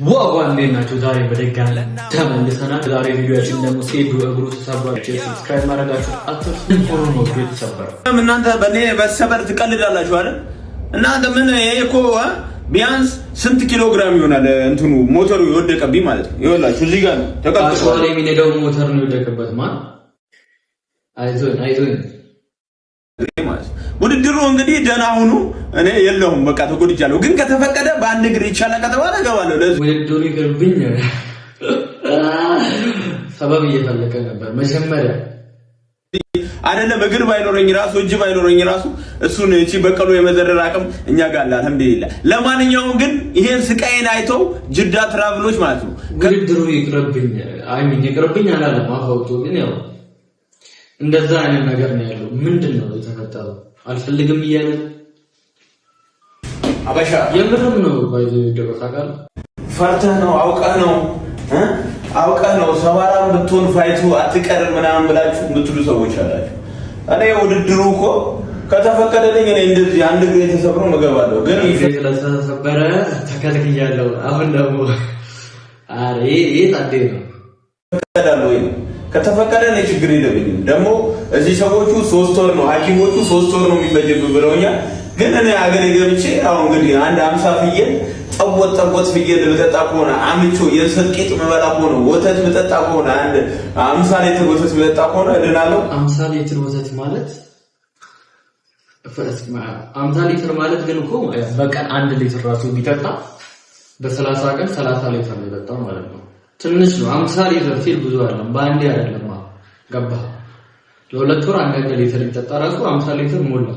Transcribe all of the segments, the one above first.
ዋጓን እንደናችሁ ዛሬ በደጋለ ተመልሰናል። ዛሬ ቪዲዮአችን ደግሞ ሴዱ እግሩ ተሰብሯል። ሰብስክራይብ ማድረጋችሁ አትርሱ። ሆኖ ነው የተሰበረው። እናንተ በኔ በሰበር ትቀልዳላችሁ አይደል? እናንተ ምን እኮ ቢያንስ ስንት ኪሎ ግራም ይሆናል እንትኑ ሞተሩ የወደቀብኝ ማለት ነው። ይኸውላችሁ እዚህ ጋር ተቀጥቷል። አሽዋለ የሚነዳው ሞተር ነው የወደቀበት ማለት አይዞን ማለት ውድድሩ እንግዲህ ደህና ሁኑ። እኔ የለሁም በቃ ተጎድጃለሁ። ግን ከተፈቀደ በአንድ እግር ይቻላል ከተባለ እገባለሁ። ለዚህ ውድድሩ ይቅርብኝ ሰበብ እየፈለቀ ነበር መጀመሪያ አይደለም እግር ባይኖረኝ ራሱ እጅ ባይኖረኝ ራሱ እሱን እቺ በቀሎ የመዘረር አቅም እኛ ጋር አለ አልሐምዱሊላህ። ለማንኛውም ግን ይሄን ስቃይን አይተው ጅዳ ትራቭሎች ማለት ነው ውድድሩ ይቅርብኝ አይሚን ይቅርብኝ አላለም አፈውጡ። ግን ያው እንደዛ አይነት ነገር ነው ያለው። ምንድነው የተፈጠረው? አልፈልግም እያለ አበሻ የምርም ነው ባይዘ ደረሳቃል ፈርተህ ነው አውቀህ ነው ሰባራም ብትሆን ፋይቱ አትቀርም ምናምን ብላችሁ የምትሉ ሰዎች አላችሁ። እኔ ውድድሩ እኮ ከተፈቀደልኝ እኔ እንደዚህ አንድ እግሬ ተሰብሮ እገባለሁ። ግን ስለተሰበረ ተከልክያለሁ። አሁን ደግሞ አሬ ታዴ ነው ተከዳለ ወይ ከተፈቀደ እኔ ችግር የለብኝም። ደግሞ እዚህ ሰዎቹ 3 ወር ነው ሐኪሞቹ 3 ወር ነው የሚፈጅብህ ብለውኛል። ግን እኔ አገሬ ገብቼ አሁን እንግዲህ አንድ 50 ፍየል ጠወጥ ፍየል ልጠጣ ከሆነ አምቾ የሰጥቂጥ መበላ ከሆነ ወተት ልጠጣ ከሆነ አንድ 50 ሊትር ወተት ልጠጣ ከሆነ እድናለሁ። 50 ሊትር ወተት ማለት 50 ሊትር ማለት ግን እኮ በቀን 1 ሊትር ራሱ ቢጠጣ በ30 ቀን 30 ሊትር ልጠጣ ማለት ነው። ትንሽ ነው 50 ሊትር ሲል ብዙ አይደለም። ባንዴ አይደለም ገባ ለሁለት ወር 1 ሊትር ሊጠጣ ራሱ 50 ሊትር ሞላ።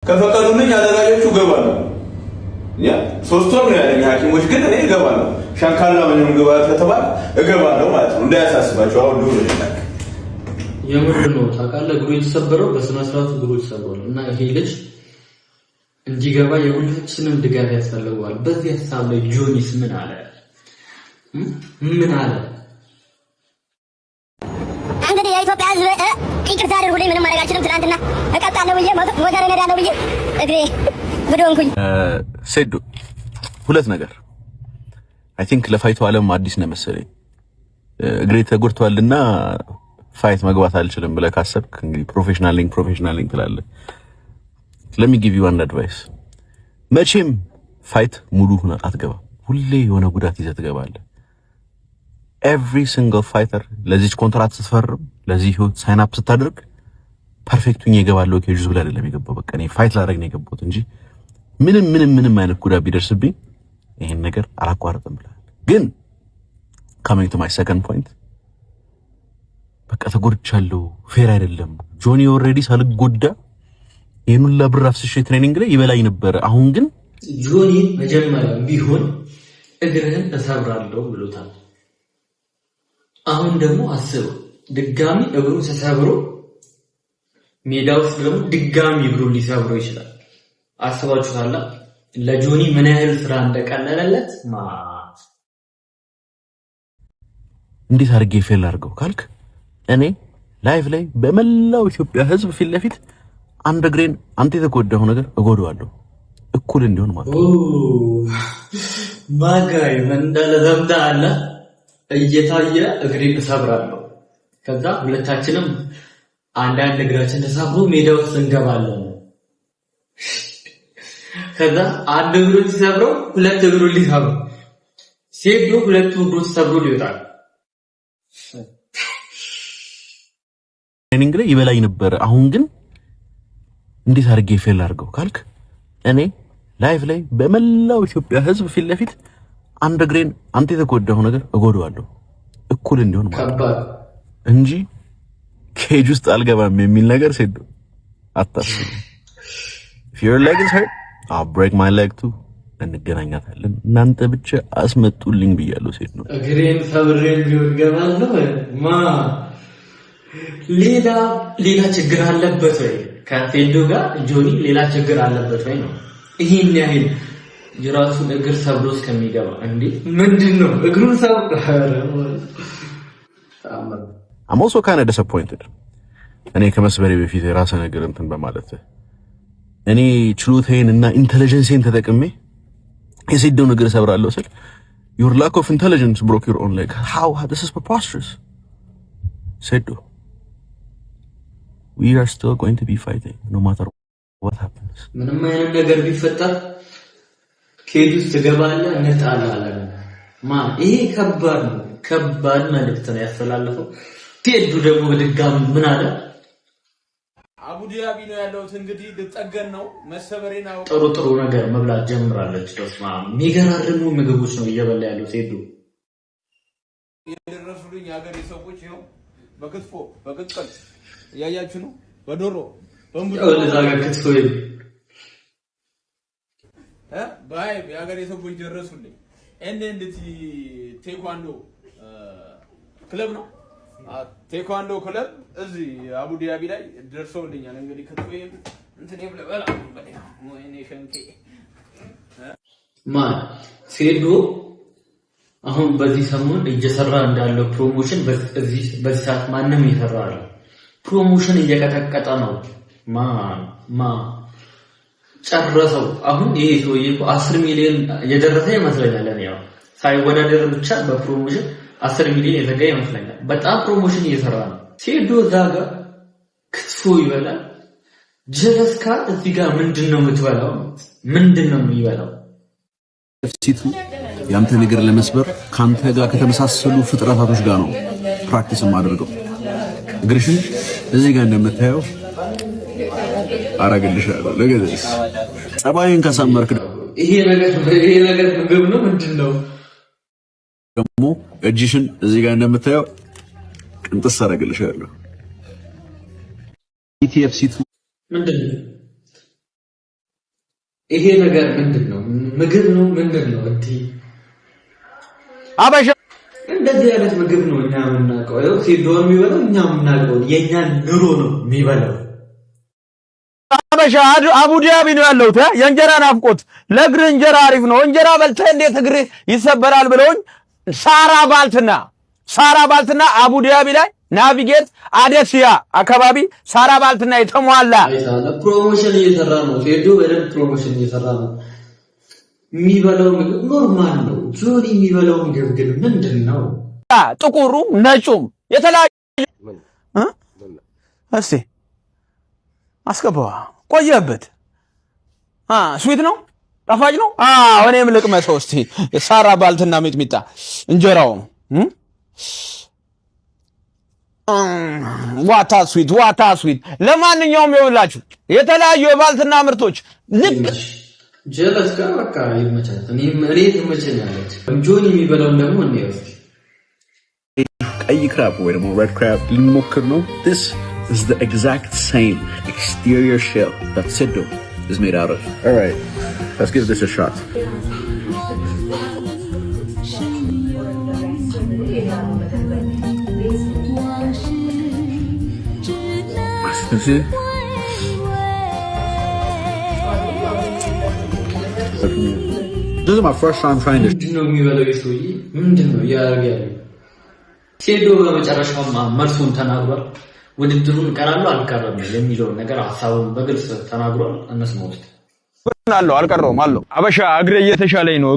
ከፈቀዱልኝ አዘጋጆቹ እገባለሁ። ያ 3 ወር ነው ያለኝ ሐኪሞች። ግን እኔ እገባለሁ። ሻንካላ ምንም ግባት ከተባለ እገባለሁ ማለት ነው። እንዳያሳስባችሁ አሁን ነው ልጅ የምር ነው ታውቃለህ። እግሩ የተሰበረው በስነ ስርዓቱ እግሩ ተሰብሯል እና ይሄ ልጅ እንዲገባ የሁላችንም ድጋፍ ያስፈልገዋል። በዚህ ሐሳብ ላይ ጆኒስ ምን አለ? እንግዲህ የኢትዮጵያ ሕዝብ ይቅርታ አድርጉልኝ። ምንም ማድረግ አልችልም። ትናንትና እቀጣለሁ ብዬ ሞተር እነዳለሁ ብዬ እግሬ ጉዶንኩኝ። ሴዶ ሁለት ነገር አይ ቲንክ ለፋይቱ ዓለም አዲስ ነው መሰለኝ። እግሬ ተጎድቷልና ፋይት መግባት አልችልም ብለህ ካሰብክ እንግዲህ ፕሮፌሽናል ሊንክ ትላለህ። let me give you one advice መቼም ፋይት ሙሉ ሆነ አትገባም። ሁሌ የሆነ ጉዳት ይዘህ ትገባለህ። every single fighter ለዚህ ኮንትራክት ስትፈርም ለዚህ ህይወት ሳይን አፕ ስታደርግ ፐርፌክት ሆኜ እገባለሁ ከጁዝ ብለህ አይደለም የገባው። በቃ እኔ ፋይት ላደርግ ነው የገባሁት እንጂ ምንም አይነት ጉዳት ቢደርስብኝ ይሄን ነገር አላቋርጥም ብለህ ግን coming to my second point በቃ ተጎድቻለሁ ፌር አይደለም። ጆኒ ኦልሬዲ ሳልጎዳ ይሄን ሁሉ ብር አፍስሼ ትሬኒንግ ላይ ይበላኝ ነበር። አሁን ግን ጆኒ መጀመሪያ ቢሆን እግርህን እሰብራለሁ ብሎታል። አሁን ደግሞ አስበው ድጋሚ እግሩ ተሰብሮ ሜዳ ውስጥ ደግሞ ድጋሚ እግሩ ሊሰብሮ ይችላል። አስባችሁታል ለጆኒ ምን ያህል ስራ እንደቀለለለት? እንዴት አድርጌ ፌል አድርገው ካልክ እኔ ላይቭ ላይ በመላው ኢትዮጵያ ህዝብ ፊት ለፊት አንድ እግሬን አንተ የተጎዳው ነገር እጎዳዋለሁ እኩል እንዲሆን ማለት ነው። ማጋይ መንደለ ዘምዳ አለ እየታየ እግሬን እሰብራለሁ። ከዛ ሁለታችንም አንዳንድ እግራችን ተሰብሮ ሜዳ ውስጥ እንገባለን። ከዛ አንድ እግሩን ሲሰብረው ሁለት እግሩን ሊሰብረው ሲሄዱ ሁለቱ እግሮች ተሰብሮ ሊወጣል። ትሬኒንግ ላይ ይበላኝ ነበር። አሁን ግን እንዴት አድርጌ ፌል አድርገው ካልክ እኔ ላይቭ ላይ በመላው ኢትዮጵያ ህዝብ ፊት ለፊት አንድ እግሬን አንተ የተጎዳው ነገር እጎዳዋለሁ እኩል እንዲሆን ማለት ነው እንጂ ኬጅ ውስጥ አልገባም የሚል ነገር ሴዶ አታስብ። if your leg is hurt I'll break my leg too እንገናኛታለን። እናንተ ብቻ አስመጡልኝ ብያለሁ ሴዶ ነው እግሬን ሰብሬን ቢሆን ገባለሁ። ሌላ ችግር አለበት ወይ? ከፌልዶ ጋር ጆኒ ሌላ ችግር አለበት ወይ ነው? ይሄን ያህል የራሱን እግር ሰብሮ እስከሚገባ እንዴ ምንድነው? እግሩን ሰብሮ I'm also kind of disappointed እኔ ከመስበሬ በፊት የራሰ ነገር እንትን በማለት እኔ ችሎታዬን እና ኢንተለጀንሴን ተጠቅሜ የሴዶ ነገር ሰብራለሁ ስል your lack of intelligence broke your own leg. How? This is preposterous. Sedo, we are still going to be fighting no matter what happens. ምንም አይነት ነገር ቢፈጠር ከሄዱ ትገባለ እንጣላለን ማን ይሄ ከባድ መልእክት ነው ያስተላለፈው። ቴዱ ደግሞ በድጋሚ ምን አለ? አቡዲያቢ ነው ያለውት እንግዲህ ልጠገን ነው መሰበሬን አውቀ ጥሩ ነገር መብላት ጀምራለች። ተስማ የሚገራርሙ ምግቦች ነው እየበላ ያለው ቴዱ። የደረሱልኝ ሀገር የሰዎች ይኸው በክትፎ በቅቅል እያያችሁ ነው፣ በዶሮ በእንቡጥ ለዛ ጋር ክትፎ ባይ የሀገር የሰዎች ደረሱልኝ። እንዴት ቴኳንዶ ክለብ ነው ቴኳንዶ ክለብ እዚህ አቡዲያቢ ላይ ደርሰውልኛል። እንግዲህ ከተወይም እንትን ይብለበላ ወይኔ ሸንኬ ማን ሴዶ አሁን በዚህ ሰሞን እየሰራ እንዳለው ፕሮሞሽን በዚህ ሰዓት ማንም ይሰራል። ፕሮሞሽን እየቀጠቀጠ ነው። ጨረሰው። አሁን ይሄ ሰውዬ 10 ሚሊዮን የደረሰ ይመስለኛል። እኔ ያው ሳይወዳደር ብቻ በፕሮሞሽን 10 ሚሊዮን የተገኘ ይመስለኛል። በጣም ፕሮሞሽን እየሰራ ነው። ሴዶ ዛጋ ክትፎ ይበላል። ጀለስካ እዚህ ጋር ምንድነው የምትበላው? ምንድነው የሚበላው? ፍሲቱ ያንተ ነገር ለመስበር ካንተ ጋር ከተመሳሰሉ ፍጥረታቶች ጋር ነው ፕራክቲስ የማደርገው። እግርሽን እዚህ ጋር እንደምታየው አረጋግልሻለሁ። ለገደስ ጸባይን ካሳመርክ ይሄ ነገር ምግብ ነው ምንድነው? ደግሞ እጅሽን እዚህ ጋር እንደምታየው ቅንጥስ አረጋግልሻለሁ። ኢቲኤፍሲቱ ምንድነው? ይሄ ነገር ምንድነው? ምግብ ነው ምንድነው? አበሻ እንደዚህ አይነት ምግብ ነው እኛ የምናውቀው። ያው ሲዶን የሚበላው እኛ የምናውቀው የኛ ኑሮ ነው የሚበላው። አበሻ አቡዲያቢ ነው ያለሁት። የእንጀራ ናፍቆት ለእግር እንጀራ አሪፍ ነው። እንጀራ በልተህ እንዴት እግር ይሰበራል ብለውኝ ሳራ ባልትና አቡዲያቢ ላይ ናቪጌት አደሲያ አካባቢ ሳራ ባልትና የተሟላ ፕሮሞሽን እየሰራ ነው። ሴዶ በደንብ ፕሮሞሽን እየሰራ ነው። የሚበላው ምግብ ኖርማል ነው። ጆኒ የሚበላው ምግብ ግን ምንድነው? ጥቁሩም ነጩም የተለያየ እስቲ አስገባው። ቆየበት ስዊት ነው ጣፋጭ ነው። እኔም ልቅመሰው እስቲ ሳራ ባልትና ሚጥሚጣ እንጀራው ዋታ ስዊት። ለማንኛውም ይኸውላችሁ የተለያዩ የባልትና ምርቶች ልክ ጀለስ ጋር በቃ ይመቻት። እኔ ትመቸኛለች። ጆኒ የሚበላው ደግሞ እንዴው ቀይ ክራብ ወይ ደግሞ ሬድ ክራብ ልንሞክር ነው። this is the exact same exterior shell that Sedo is made out of. All right, let's give this a shot. See? This is my first time trying this. ምንድነው የሚበላው? የሰውዬ ምንድነው ያደርጋል? ሴዶ በመጨረሻው መልሱን ተናግሯል። ውድድሩን ቀራሉ አልቀረም የሚለው ነገር ሐሳቡን በግልጽ ተናግሯል። እንስማው እስቲ። አልቀረውም አለው። አበሻ እግሬ እየተሻለኝ ነው።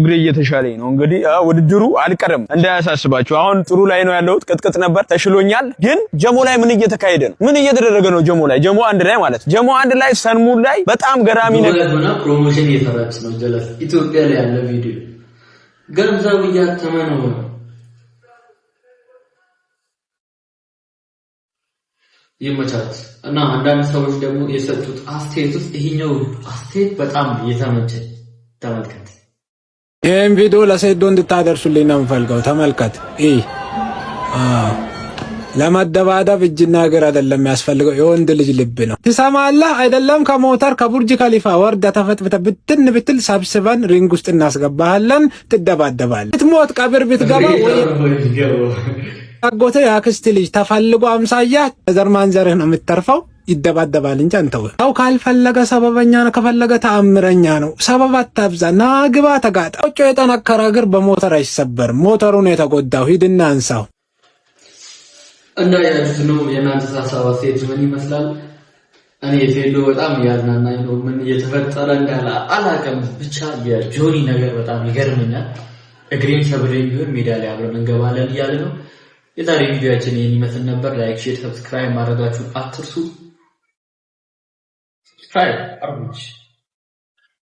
እንግዲህ ውድድሩ አልቀረም እንዳያሳስባችሁ። አሁን ጥሩ ላይ ነው ያለሁት። ቅጥቅጥ ነበር ተሽሎኛል። ግን ጀሞ ላይ ምን እየተካሄደ ነው? ምን እየተደረገ ነው? ጀሞ አንድ ላይ ማለት ጀሞ አንድ ላይ ሰንሙን ላይ በጣም ገራሚ ነገር ሆነ። ፕሮሞሽን እየሰራች ነው ጀለስ። ኢትዮጵያ ላይ ያለ ቪዲዮ ገንዘብ እያተመ ነው። ይመቻት እና አንዳንድ ሰዎች ደግሞ የሰጡት አስተያየት ውስጥ ይሄኛው አስተያየት በጣም የተመቸ ተመልከት። ይሄን ቪዲዮ ለሴዶ እንድታደርሱልኝ ነው የምፈልገው። ተመልከት። ለመደባደብ እጅና እግር አይደለም ያስፈልገው፣ የወንድ ልጅ ልብ ነው። ትሰማለህ አይደለም? ከሞተር ከቡርጅ ከሊፋ ወርደ ተፈጥፍተ ብትን ብትል ሰብስበን ሪንግ ውስጥ እናስገባሃለን። ትደባደባለህ። ብትሞት ቀብር ብትገባ ወይ አጎቴ ያክስት ልጅ ተፈልጎ አምሳያ ዘር ማንዘርህ ነው የምትተርፈው። ይደባደባል እንጂ አንተው ያው ካልፈለገ ሰበበኛ ነው፣ ከፈለገ ተአምረኛ ነው። ሰበብ አታብዛ። ና ግባ ተጋጣ። ቆጮ የጠነከረ እግር በሞተር አይሰበርም። ሞተሩ ነው የተጎዳው። ሂድና አንሳው። እና ያጁት ነው የናንተ ሐሳብ አስተያየት ምን ይመስላል? እኔ ፌሎ በጣም ያዝናናኝ ነው። ምን እየተፈጠረ እንዳለ አላውቅም። ብቻ የጆኒ ነገር በጣም ይገርመኛል። እግሬን ሰብሬን ቢሆን ሜዳ ላይ አብረን እንገባለን እያለ ነው። የዛሬ ቪዲዮአችን ይሄን ይመስል ነበር። ላይክ፣ ሼር፣ ሰብስክራይብ ማድረጋችሁን አትርሱ። ሰብስክራይብ አርጉች።